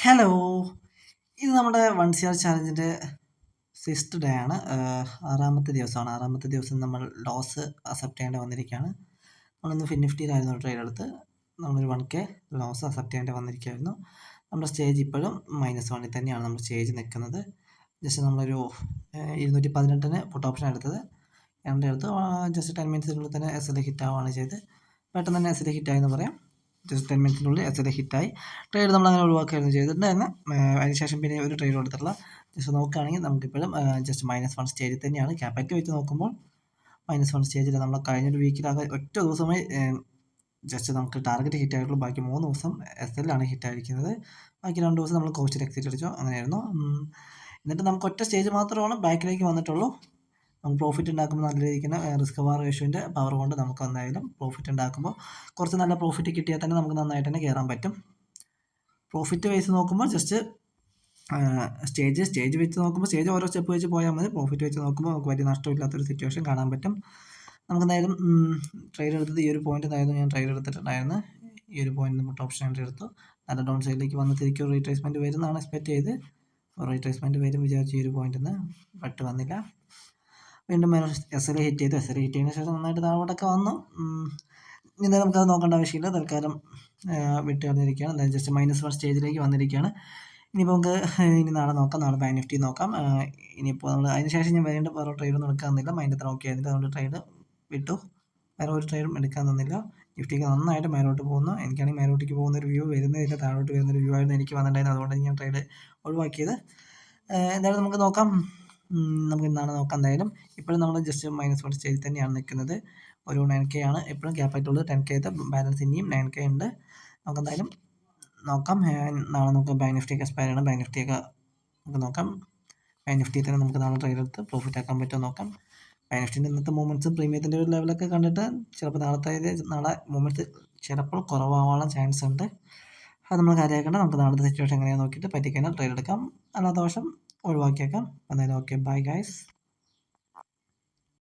Hello! ഇത് നമ്മുടെ 1CR ചാലഞ്ചിൻ്റെ 6th day ആണ്. 6ാമത്തെ ദിവസമാണ്. 6ാമത്തെ ദിവസം നമ്മൾ ലോസ് അക്സെപ്റ്റ് ചെയ്യേണ്ടി വന്നിരിക്കുകയാണ്. നമ്മളിന്ന് ഫിൻനിഫ്റ്റിയിലായിരുന്നു ട്രേഡ് എടുത്ത്. നമ്മളൊരു 1K ലോസ് അക്സെപ്റ്റ് ചെയ്യേണ്ടി വന്നിരിക്കുകയായിരുന്നു. നമ്മുടെ സ്റ്റേജ് ഇപ്പോഴും -1 തന്നെയാണ് നമ്മുടെ സ്റ്റേജ് നിൽക്കുന്നത്. ജസ്റ്റ് നമ്മളൊരു 218-ന് പുട്ട് ഓപ്ഷൻ എടുത്തത്. എടുത്ത് ജസ്റ്റ് 10 മിനിറ്റ്സിനുള്ളിൽ തന്നെ SL ഹിറ്റ് ആവുകയാണ് ചെയ്ത്. പെട്ടെന്ന് തന്നെ SL ഹിറ്റായി എന്ന് പറയാം. ജസ്റ്റ് 10 മിനിറ്റിനുള്ളിൽ SL ഹിറ്റായി. ട്രേഡ് നമ്മളങ്ങനെ ഒഴിവാക്കുകയായിരുന്നു ചെയ്തിട്ടുണ്ടായിരുന്നു. അതിനുശേഷം പിന്നെ ഒരു ട്രേഡ് കൊടുത്തിട്ടുള്ള ജസ്റ്റ് നോക്കുകയാണെങ്കിൽ നമുക്കിപ്പോഴും ജസ്റ്റ് -1 സ്റ്റേജിൽ തന്നെയാണ്. ക്യാപിറ്റൽ വെച്ച് നോക്കുമ്പോൾ -1 സ്റ്റേജിൽ നമ്മൾ കഴിഞ്ഞൊരു വീക്കിലാകെ ഒറ്റ ദിവസമേ ജസ്റ്റ് നമുക്ക് ടാർഗറ്റ് ഹിറ്റ് ആയിട്ടുള്ളൂ. ബാക്കി 3 ദിവസം SL ആണ് ഹിറ്റ് ആയിരിക്കുന്നത്. ബാക്കി 2 ദിവസം നമ്മൾ കോസ്റ്റിൽ എക്സിറ്റ് അടിച്ചു. അങ്ങനെയായിരുന്നു. എന്നിട്ട് നമുക്ക് ഒറ്റ സ്റ്റേജ് മാത്രമാണ് ബാക്കിലേക്ക് വന്നിട്ടുള്ളൂ. നമുക്ക് പ്രോഫിറ്റ് ഉണ്ടാക്കുമ്പോൾ നല്ല രീതിക്ക് റിസ്ക് വാർ റേഷ്യോൻ്റെ പവർ കൊണ്ട് നമുക്ക് എന്തായാലും പ്രോഫിറ്റ് ഉണ്ടാക്കുമ്പോൾ കുറച്ച് നല്ല പ്രോഫിറ്റ് കിട്ടിയാൽ തന്നെ നമുക്ക് നന്നായിട്ട് തന്നെ കയറാൻ പറ്റും. പ്രോഫിറ്റ് വൈസ് നോക്കുമ്പോൾ ജസ്റ്റ് സ്റ്റേജ് വെച്ച് നോക്കുമ്പോൾ സ്റ്റേജ് ഓരോ സ്റ്റെപ്പ് വെച്ച് പോയാൽ മതി. പ്രോഫിറ്റ് വെച്ച് നോക്കുമ്പോൾ നമുക്ക് വലിയ നഷ്ടമില്ലാത്തൊരു സിറ്റുവേഷൻ കാണാൻ പറ്റും. നമുക്ക് എന്തായാലും ട്രേഡ് എടുത്തത് ഈ ഒരു പോയിന്റിലായിരുന്നു ഞാൻ ട്രേഡ് എടുത്തിട്ടുണ്ടായിരുന്നു. ഈ ഒരു പോയിന്റ് പുട്ട് ഓപ്ഷൻ എടുത്തു. നല്ല ഡൗൺ സൈഡിലേക്ക് വന്ന് തിരിക്കും റീട്രേസ്മെൻറ്റ് വരുന്നതാണ് എക്സ്പെക്ട് ചെയ്ത്. റീട്രേസ്മെൻറ്റ് വരും വിചാരിച്ചു ഈ ഒരു പോയിന്റിൽ നിന്ന്. ബട്ട് വന്നില്ല. വീണ്ടും SL ഹിറ്റ് ചെയ്തു. SL ഹിറ്റ് ചെയ്തതിന് ശേഷം നന്നായിട്ട് താഴോട്ടൊക്കെ വന്നു. ഇനി നമുക്കത് നോക്കേണ്ട ആവശ്യമില്ല. തൽക്കാലം വിട്ട് കളഞ്ഞിരിക്കുകയാണ്. എന്തായാലും ജസ്റ്റ് -1 സ്റ്റേജിലേക്ക് വന്നിരിക്കുകയാണ്. ഇനിയിപ്പോൾ നമുക്ക് ഇനി നാളെ നോക്കാം. നാളെ ബാങ്ക് നിഫ്റ്റി നോക്കാം. ഇനിയിപ്പോൾ നമ്മൾ അതിന് ശേഷം ഞാൻ വേണ്ട വേറെ ട്രേഡൊന്നും എടുക്കാൻ തന്നില്ല. മൈൻഡ് അത്ര ഓക്കെ ആയിരുന്നില്ല. അതുകൊണ്ട് ട്രേഡ് വിട്ടു. വേറെ ഒരു ട്രേഡും എടുക്കാൻ തന്നില്ല. നിഫ്റ്റിക്ക് നന്നായിട്ട് മേലോട്ട് പോകുന്നു. എനിക്കാണെങ്കിൽ മേലോട്ടേക്ക് പോകുന്ന ഒരു വ്യൂ വരുന്നതില്ല. താഴോട്ട് വരുന്നൊരു വ്യൂ ആയിരുന്നു എനിക്ക് വന്നിട്ടുണ്ടായിരുന്നത്. അതുകൊണ്ട് ഞാൻ ട്രേഡ് ഒഴിവാക്കിയത്. എന്തായാലും നമുക്ക് നോക്കാം. നമുക്ക് ഇന്നാണ് നോക്കാം. എന്തായാലും ഇപ്പോഴും നമ്മൾ ജസ്റ്റ് -1 സ്റ്റേജിൽ തന്നെയാണ് നിൽക്കുന്നത്. ഒരു 9K ആണ് ഇപ്പോഴും ക്യാപിറ്റലുള്ളത്. 10K ബാലൻസ് ഇനിയും 9K ഉണ്ട്. നമുക്ക് എന്തായാലും നോക്കാം. നാളെ നമുക്ക് ബാങ്ക് നിഫ്റ്റിയൊക്കെ എക്സ്പയർ ചെയ്യണം. ബാങ്ക് നിഫ്റ്റിയൊക്കെ നമുക്ക് നോക്കാം. ബാങ്ക് നിഫ്റ്റിയിൽ തന്നെ നമുക്ക് നാളെ ട്രേഡ് എടുത്ത് പ്രോഫിറ്റ് ആക്കാൻ പറ്റുമോ നോക്കാം. ബാങ്ക് നിഫ്റ്റിൻ്റെ ഇന്നത്തെ മൂവ്മെൻറ്റ്സ് പ്രീമിയത്തിൻ്റെ ഒരു ലെവലൊക്കെ കണ്ടിട്ട് ചിലപ്പോൾ നാളെ മൂവ്മെൻറ്റ്സ് ചിലപ്പോൾ കുറവാകാനുള്ള ചാൻസ് ഉണ്ട്. അത് നമ്മൾ കാര്യമാക്കേണ്ട. നമുക്ക് നാളത്തെ സിറ്റുവേഷൻ എങ്ങനെയാണെന്ന് നോക്കിയിട്ട് പറ്റിക്കഴിഞ്ഞാൽ ട്രേഡ് എടുക്കാം. അല്ലാത്ത വശം ഒഴിവാക്കിയേക്കാം. എന്തായാലും ഓക്കെ, ബൈ ഗൈസ്.